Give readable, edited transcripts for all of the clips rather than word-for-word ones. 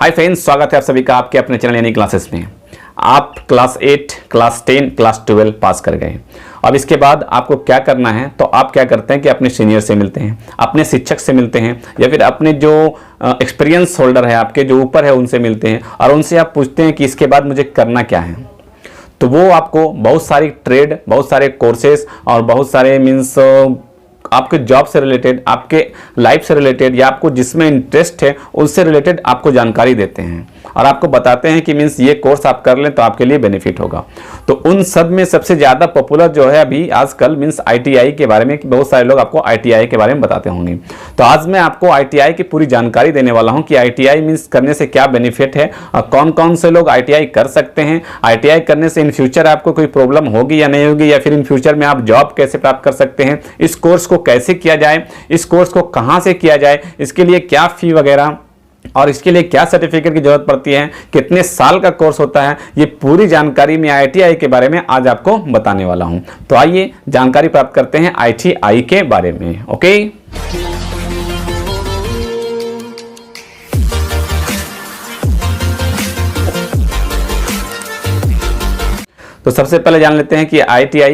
Hi friends, स्वागत है आप सभी का आपके अपने चैनल यानी क्लासेस में। आप क्लास 8, क्लास 10, क्लास 12 पास कर गए। अब इसके बाद आपको क्या करना है, तो आप क्या करते हैं कि अपने सीनियर से मिलते हैं, अपने शिक्षक से मिलते हैं, या फिर अपने जो एक्सपीरियंस होल्डर है आपके जो ऊपर है उनसे मिलते हैं और उनसे आप पूछते हैं कि इसके बाद मुझे करना क्या है। तो वो आपको बहुत सारी ट्रेड, बहुत सारे कोर्सेज और बहुत सारे मीन्स आपके जॉब से रिलेटेड, आपके लाइफ से रिलेटेड या आपको जिसमें इंटरेस्ट है उससे रिलेटेड आपको जानकारी देते हैं और आपको बताते हैं कि मीन्स ये कोर्स आप कर लें तो आपके लिए बेनिफिट होगा। तो उन सब में सबसे ज़्यादा पॉपुलर जो है अभी आजकल मीन्स ITI के बारे में, कि बहुत सारे लोग आपको ITI के बारे में बताते होंगे। तो आज मैं आपको ITI की पूरी जानकारी देने वाला हूँ कि ITI मीन्स करने से क्या बेनिफिट है और कौन कौन से लोग ITI कर सकते हैं। ITI करने से इन फ्यूचर आपको कोई प्रॉब्लम होगी या नहीं होगी, या फिर इन फ्यूचर में आप जॉब कैसे प्राप्त कर सकते हैं, इस कोर्स को कैसे किया जाए, इस कोर्स को कहां से किया जाए, इसके लिए क्या फी वगैरह और इसके लिए क्या सर्टिफिकेट की जरूरत पड़ती है, कितने साल का कोर्स होता है, ये पूरी जानकारी मैं ITI के बारे में आज आपको बताने वाला हूं। तो आइए जानकारी प्राप्त करते हैं ITI के बारे में। ओके, तो सबसे पहले जान लेते हैं कि ITI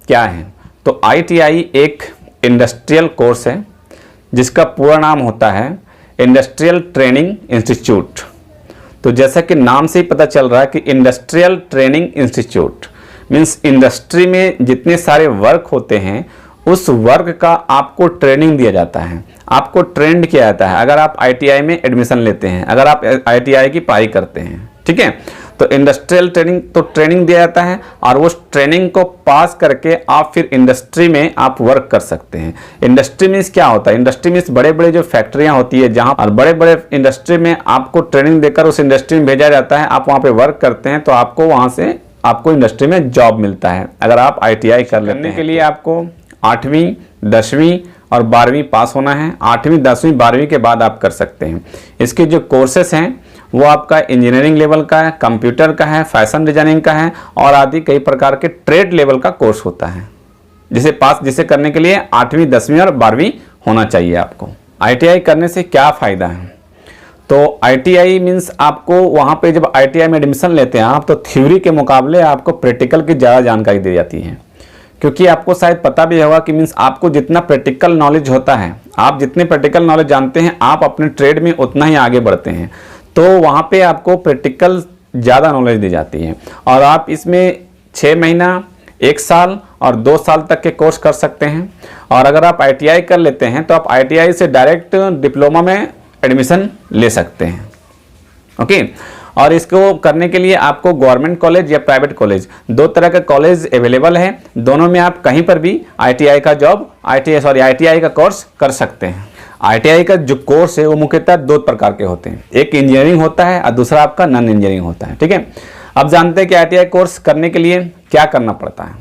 क्या है। तो ITI एक इंडस्ट्रियल कोर्स है जिसका पूरा नाम होता है इंडस्ट्रियल ट्रेनिंग इंस्टीट्यूट। तो जैसा कि नाम से ही पता चल रहा है कि industrial training institute means industry में जितने सारे वर्क होते हैं उस वर्क का आपको ट्रेनिंग दिया जाता है, आपको ट्रेंड किया जाता है अगर आप ITI में एडमिशन लेते हैं, अगर आप ITI की पढ़ाई करते हैं। ठीक है, तो इंडस्ट्रियल ट्रेनिंग तो ट्रेनिंग दिया जाता है और उस ट्रेनिंग को पास करके आप फिर इंडस्ट्री में आप वर्क कर सकते हैं। इंडस्ट्री मीन्स क्या होता है? इंडस्ट्री मीन्स बड़े बड़े जो फैक्ट्रियां होती है जहां और बड़े बड़े इंडस्ट्री में आपको ट्रेनिंग देकर उस इंडस्ट्री में भेजा जाता है, आप वहां पे वर्क करते हैं तो आपको वहां से आपको इंडस्ट्री में जॉब मिलता है अगर आप ITI कर लेते हैं। के लिए आपको 8वीं, 10वीं और 12वीं पास होना है। 8वीं, 10वीं, 12वीं के बाद आप कर सकते हैं। इसके जो कोर्सेस हैं वो आपका इंजीनियरिंग लेवल का है, कंप्यूटर का है, फैशन डिजाइनिंग का है और आदि कई प्रकार के ट्रेड लेवल का कोर्स होता है जिसे करने के लिए 8वीं, 10वीं और 12वीं होना चाहिए आपको। ITI करने से क्या फ़ायदा है? तो ITI मीन्स आपको वहाँ पे जब ITI में एडमिशन लेते हैं आप, तो थ्योरी के मुकाबले आपको प्रैक्टिकल की ज़्यादा जानकारी दी जाती है, क्योंकि आपको शायद पता भी होगा कि मीन्स आपको जितना प्रैक्टिकल नॉलेज होता है, आप जितने प्रैक्टिकल नॉलेज जानते हैं, आप अपने ट्रेड में उतना ही आगे बढ़ते हैं। तो वहाँ पे आपको प्रैक्टिकल ज़्यादा नॉलेज दी जाती है और आप इसमें 6 महीना, 1 साल और 2 साल तक के कोर्स कर सकते हैं। और अगर आप ITI कर लेते हैं तो आप ITI से डायरेक्ट डिप्लोमा में एडमिशन ले सकते हैं। ओके, और इसको करने के लिए आपको गवर्नमेंट कॉलेज या प्राइवेट कॉलेज, 2 तरह के कॉलेज अवेलेबल है। दोनों में आप कहीं पर भी ITI का कोर्स कर सकते हैं। ITI का जो कोर्स है वो मुख्यतः 2 प्रकार के होते हैं, एक इंजीनियरिंग होता है और दूसरा आपका नॉन इंजीनियरिंग होता है। ठीक है, अब जानते हैं कि ITI कोर्स करने के लिए क्या करना पड़ता है।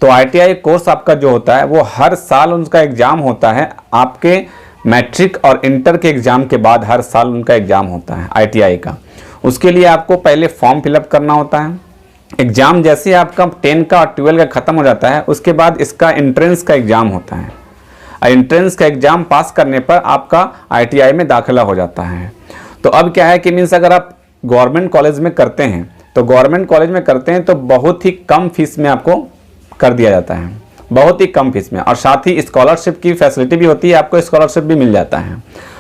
तो ITI कोर्स आपका जो होता है वो हर साल उनका एग्जाम होता है। आपके मैट्रिक और इंटर के एग्जाम के बाद हर साल उनका एग्जाम होता है ITI का। उसके लिए आपको पहले फॉर्म फिलअप करना होता है। एग्जाम जैसे आपका 10 का और 12 का खत्म हो जाता है उसके बाद इसका एंट्रेंस का एग्जाम होता है। एंट्रेंस का एग्जाम पास करने पर आपका ITI में दाखिला हो जाता है। तो अब क्या है कि मीन्स अगर आप गवर्नमेंट कॉलेज में करते हैं तो बहुत ही कम फीस में आपको कर दिया जाता है, बहुत ही कम फीस में, और साथ ही स्कॉलरशिप की फैसिलिटी भी होती है, आपको स्कॉलरशिप भी मिल जाता है।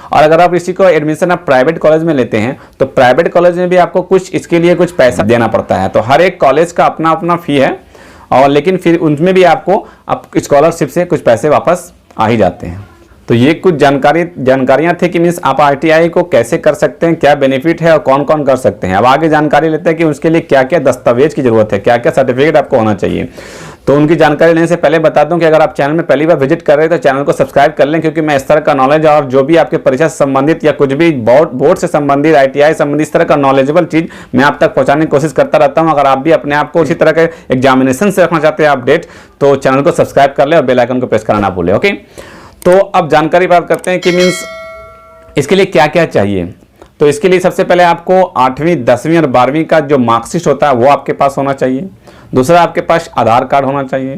और अगर आप इसी को एडमिशन आप प्राइवेट कॉलेज में लेते हैं तो प्राइवेट कॉलेज में भी आपको कुछ इसके लिए कुछ पैसा देना पड़ता है। तो हर एक कॉलेज का अपना अपना फी है, और लेकिन फिर उनमें भी आपको स्कॉलरशिप से कुछ पैसे वापस आ ही जाते हैं। तो ये कुछ जानकारियां थी कि मीन्स आप ITI को कैसे कर सकते हैं, क्या बेनिफिट है और कौन कौन कर सकते हैं। अब आगे जानकारी लेते हैं कि उसके लिए क्या क्या दस्तावेज की जरूरत है, क्या क्या सर्टिफिकेट आपको होना चाहिए। तो उनकी जानकारी लेने से पहले बता दूं कि अगर आप चैनल में पहली बार विजिट कर रहे हैं तो चैनल को सब्सक्राइब कर लें, क्योंकि मैं इस तरह का नॉलेज और जो भी आपके परीक्षा से संबंधित या कुछ भी बोर्ड से संबंधित, ITI संबंधित इस तरह का नॉलेजेबल चीज़ मैं आप तक पहुंचाने की कोशिश करता रहता हूं। अगर आप भी अपने आप को इसी तरह के एग्जामिनेशन से रखना चाहते हैं अपडेट, तो चैनल को सब्सक्राइब कर लें और बेल आइकन को प्रेस करना ना भूलें। ओके, तो अब जानकारी प्राप्त करते हैं कि मीन्स इसके लिए क्या क्या चाहिए। तो इसके लिए सबसे पहले आपको 8वीं, 10वीं और 12वीं का जो मार्कशीट होता है वो आपके पास होना चाहिए। दूसरा, आपके पास आधार कार्ड होना चाहिए।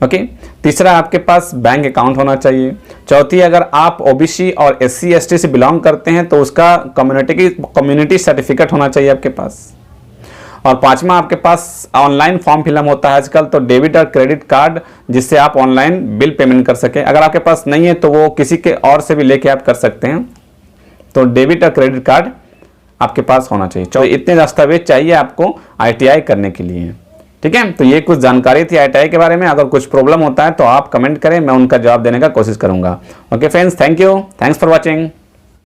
ओके। तीसरा, आपके पास बैंक अकाउंट होना चाहिए। चौथी, अगर आप ओबीसी और SC ST से बिलोंग करते हैं तो उसका कम्युनिटी सर्टिफिकेट होना चाहिए आपके पास। और पांचवा, आपके पास ऑनलाइन फॉर्म फिलअप होता है आजकल, तो डेबिट और क्रेडिट कार्ड जिससे आप ऑनलाइन बिल पेमेंट कर सकें। अगर आपके पास नहीं है तो वो किसी के और से भी लेके आप कर सकते हैं। तो डेबिट और क्रेडिट कार्ड आपके पास होना चाहिए। तो इतने दस्तावेज चाहिए आपको ITI करने के लिए, ठीक है। तो ये कुछ जानकारी थी ITI के बारे में। अगर कुछ प्रॉब्लम होता है तो आप कमेंट करें, मैं उनका जवाब देने का कोशिश करूंगा। Okay friends, thank you, thanks for watching.